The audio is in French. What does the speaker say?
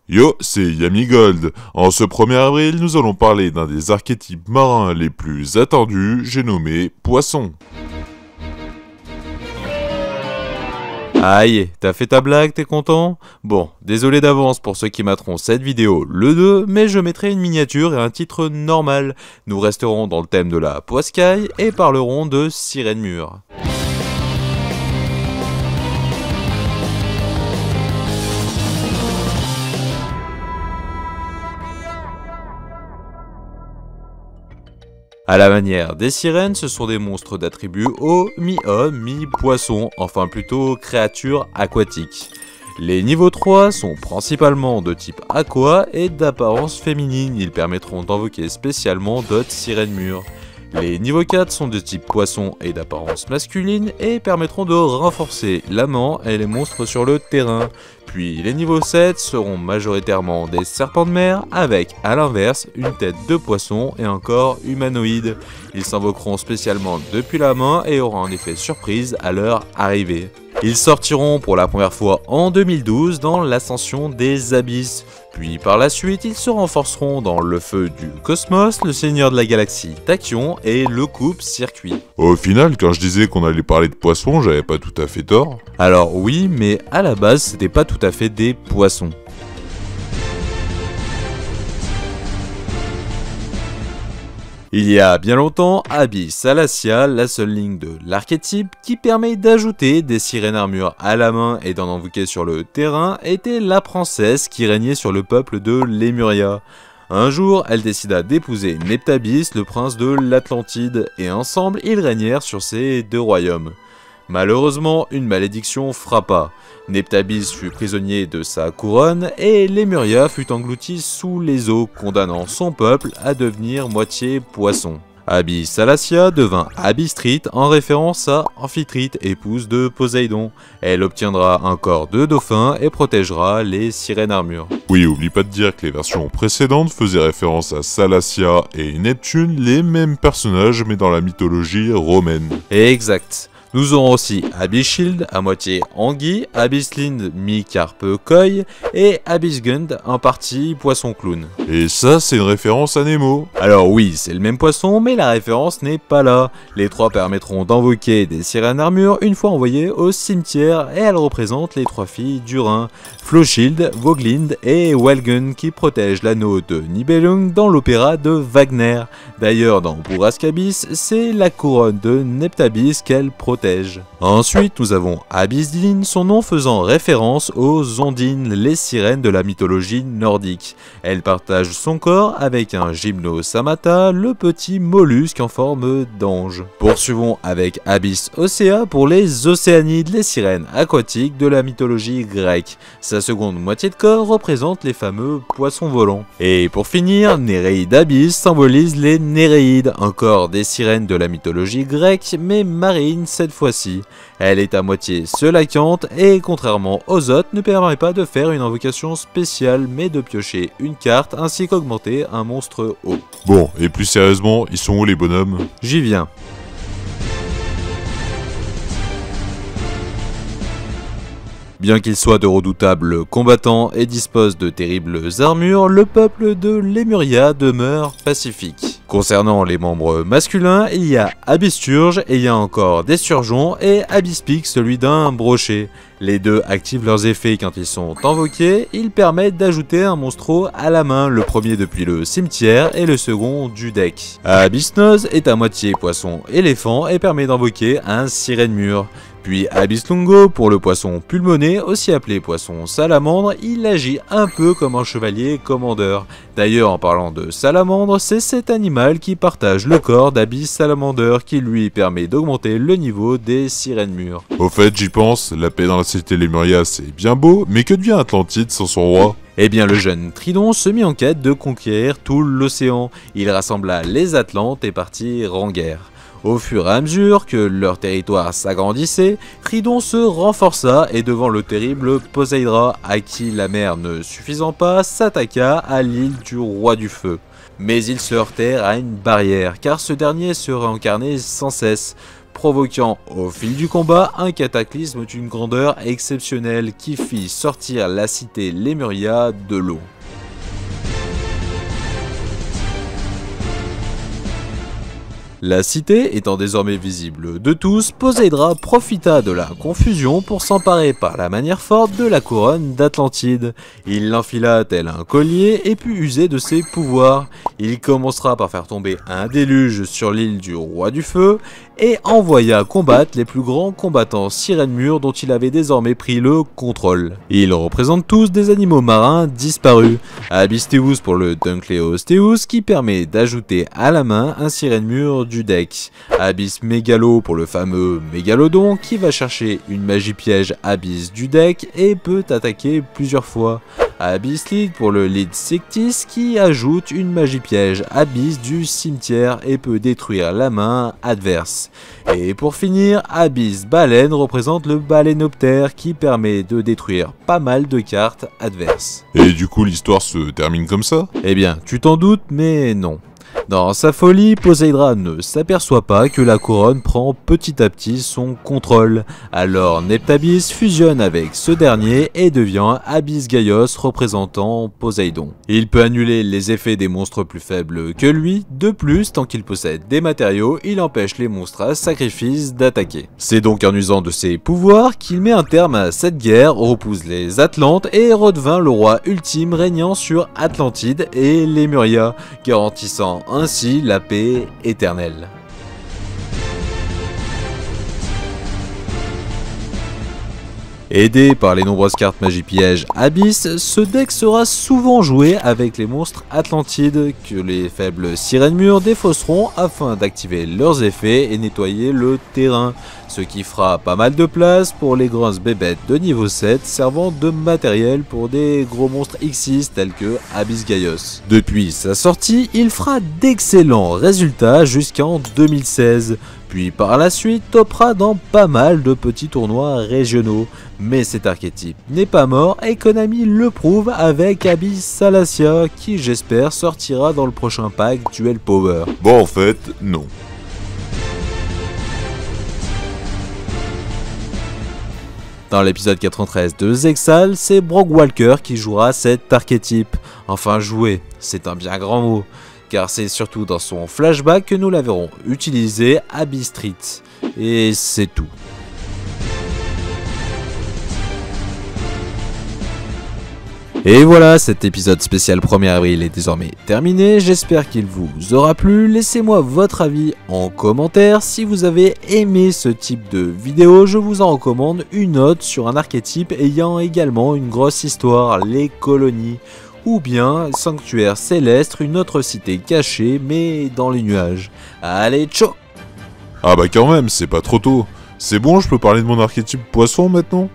Yo, c'est Yami Gold. En ce 1er avril, nous allons parler d'un des archétypes marins les plus attendus, j'ai nommé Poisson. Aïe, t'as fait ta blague, t'es content? Bon, désolé d'avance pour ceux qui materont cette vidéo le 2, mais je mettrai une miniature et un titre normal. Nous resterons dans le thème de la poiscaille et parlerons de sirène mûre. À la manière des sirènes, ce sont des monstres d'attributs eau, mi-homme, mi-poisson, enfin plutôt créatures aquatiques. Les niveaux 3 sont principalement de type aqua et d'apparence féminine, ils permettront d'invoquer spécialement d'autres sirènes mûres. Les niveaux 4 sont de type poisson et d'apparence masculine et permettront de renforcer l'amant et les monstres sur le terrain. Puis les niveaux 7 seront majoritairement des serpents de mer avec à l'inverse une tête de poisson et un corps humanoïde. Ils s'invoqueront spécialement depuis la main et auront un effet surprise à leur arrivée. Ils sortiront pour la première fois en 2012 dans l'Ascension des Abysses. Puis par la suite, ils se renforceront dans le Feu du Cosmos, le Seigneur de la Galaxie Tachyon et le Coupe Circuit. Au final, quand je disais qu'on allait parler de poissons, j'avais pas tout à fait tort. Alors oui, mais à la base, c'était pas tout à fait des poissons. Il y a bien longtemps, Abyss Salacia, la seule ligne de l'archétype qui permet d'ajouter des sirènes armures à la main et d'en invoquer sur le terrain, était la princesse qui régnait sur le peuple de Lemuria. Un jour, elle décida d'épouser Neptabis, le prince de l'Atlantide, et ensemble, ils régnèrent sur ces deux royaumes. Malheureusement, une malédiction frappa. Neptabis fut prisonnier de sa couronne et Lemuria fut engloutie sous les eaux, condamnant son peuple à devenir moitié poisson. Abyss Salacia devint Abystrite en référence à Amphitrite, épouse de Poséidon. Elle obtiendra un corps de dauphin et protégera les sirènes armures. Oui, oublie pas de dire que les versions précédentes faisaient référence à Salacia et Neptune, les mêmes personnages mais dans la mythologie romaine. Exact. Nous aurons aussi Abyss Shield, à moitié anguille, Abyss Lind, mi-carpe koi, et Abyss Gund, en partie poisson clown. Et ça, c'est une référence à Nemo. Alors oui, c'est le même poisson, mais la référence n'est pas là. Les trois permettront d'invoquer des sirènes armures une fois envoyées au cimetière, et elles représentent les trois filles du Rhin, Floshild, Voglind et Welgun, qui protègent l'anneau de Nibelung dans l'opéra de Wagner. D'ailleurs, dans Bourrasque Abyss, c'est la couronne de Neptabis qu'elle protège. Ensuite, nous avons Abyssdin, son nom faisant référence aux ondines, les sirènes de la mythologie nordique. Elle partage son corps avec un Gymnosamata, le petit mollusque en forme d'ange. Poursuivons avec Abyss Océa pour les océanides, les sirènes aquatiques de la mythologie grecque. Sa seconde moitié de corps représente les fameux poissons volants. Et pour finir, Néréide Abyss symbolise les Néréides, encore des sirènes de la mythologie grecque, mais marines cette fois-ci. Elle est à moitié selacante et, contrairement aux autres, ne permet pas de faire une invocation spéciale, mais de piocher une carte ainsi qu'augmenter un monstre haut. Bon, et plus sérieusement, ils sont où les bonhommes? J'y viens. Bien qu'il soit de redoutables combattants et dispose de terribles armures, le peuple de Lemuria demeure pacifique. Concernant les membres masculins, il y a Abyssturge et il y a encore des surgeons et Abysspic, celui d'un brochet. Les deux activent leurs effets quand ils sont invoqués, ils permettent d'ajouter un monstro à la main, le premier depuis le cimetière et le second du deck. Abyssnose est à moitié poisson éléphant et permet d'invoquer un sirène mûre. Puis Abyss Lungo pour le poisson pulmoné, aussi appelé poisson salamandre, il agit un peu comme un chevalier commandeur. D'ailleurs, en parlant de salamandre, c'est cet animal qui partage le corps d'Abyss Salamander qui lui permet d'augmenter le niveau des sirènes mûres. Au fait, j'y pense, la paix dans la cité Lemuria c'est bien beau, mais que devient Atlantide sans son roi? Eh bien, le jeune Tridon se mit en quête de conquérir tout l'océan. Il rassembla les Atlantes et partit en guerre. Au fur et à mesure que leur territoire s'agrandissait, Tridon se renforça et devant le terrible Poséidra, à qui la mer ne suffisant pas, s'attaqua à l'île du roi du feu. Mais ils se heurtèrent à une barrière, car ce dernier se réincarnait sans cesse. provoquant au fil du combat un cataclysme d'une grandeur exceptionnelle qui fit sortir la cité Lemuria de l'eau. La cité étant désormais visible de tous, Poséidra profita de la confusion pour s'emparer par la manière forte de la couronne d'Atlantide. Il l'enfila tel un collier et put user de ses pouvoirs. Il commencera par faire tomber un déluge sur l'île du roi du feu et envoya combattre les plus grands combattants Sirène-Mur dont il avait désormais pris le contrôle. Ils représentent tous des animaux marins disparus. Abysteus pour le Dunkleosteus qui permet d'ajouter à la main un Sirène-Mur du deck. Abyss Mégalo pour le fameux Mégalodon qui va chercher une magie piège Abyss du deck et peut attaquer plusieurs fois. Abyss Lead pour le Lead Sectis qui ajoute une magie piège Abyss du cimetière et peut détruire la main adverse. Et pour finir, Abyss Baleine représente le Balénoptère qui permet de détruire pas mal de cartes adverses. Et du coup l'histoire se termine comme ça? Eh bien, tu t'en doutes, mais non. Dans sa folie, Poséidra ne s'aperçoit pas que la couronne prend petit à petit son contrôle. Alors Neptabyss fusionne avec ce dernier et devient Abyss Gaios représentant Poséidon. Il peut annuler les effets des monstres plus faibles que lui, de plus, tant qu'il possède des matériaux, il empêche les monstres à sacrifice d'attaquer. C'est donc en usant de ses pouvoirs qu'il met un terme à cette guerre, repousse les Atlantes et redevint le roi ultime régnant sur Atlantide et Lemuria, garantissant ainsi la paix éternelle. Aidé par les nombreuses cartes magie piège Abyss, ce deck sera souvent joué avec les monstres Atlantides que les faibles Sirène-Mur défausseront afin d'activer leurs effets et nettoyer le terrain, ce qui fera pas mal de place pour les grosses bébêtes de niveau 7 servant de matériel pour des gros monstres X6 tels que Abyss Gaios. Depuis sa sortie, il fera d'excellents résultats jusqu'en 2016. Puis par la suite topera dans pas mal de petits tournois régionaux. Mais cet archétype n'est pas mort et Konami le prouve avec Abyss Salacia qui j'espère sortira dans le prochain pack Duel Power. Bon en fait, non. Dans l'épisode 93 de Zexal, c'est Brock Walker qui jouera cet archétype. Enfin jouer, c'est un bien grand mot. Car c'est surtout dans son flashback que nous la verrons utiliser Abyss Street. Et c'est tout. Et voilà, cet épisode spécial 1er avril est désormais terminé, j'espère qu'il vous aura plu, laissez-moi votre avis en commentaire, si vous avez aimé ce type de vidéo, je vous en recommande une autre sur un archétype ayant également une grosse histoire, les colonies, ou bien Sanctuaire Céleste, une autre cité cachée mais dans les nuages. Allez, ciao! Ah bah quand même, c'est pas trop tôt. C'est bon, je peux parler de mon archétype poisson maintenant?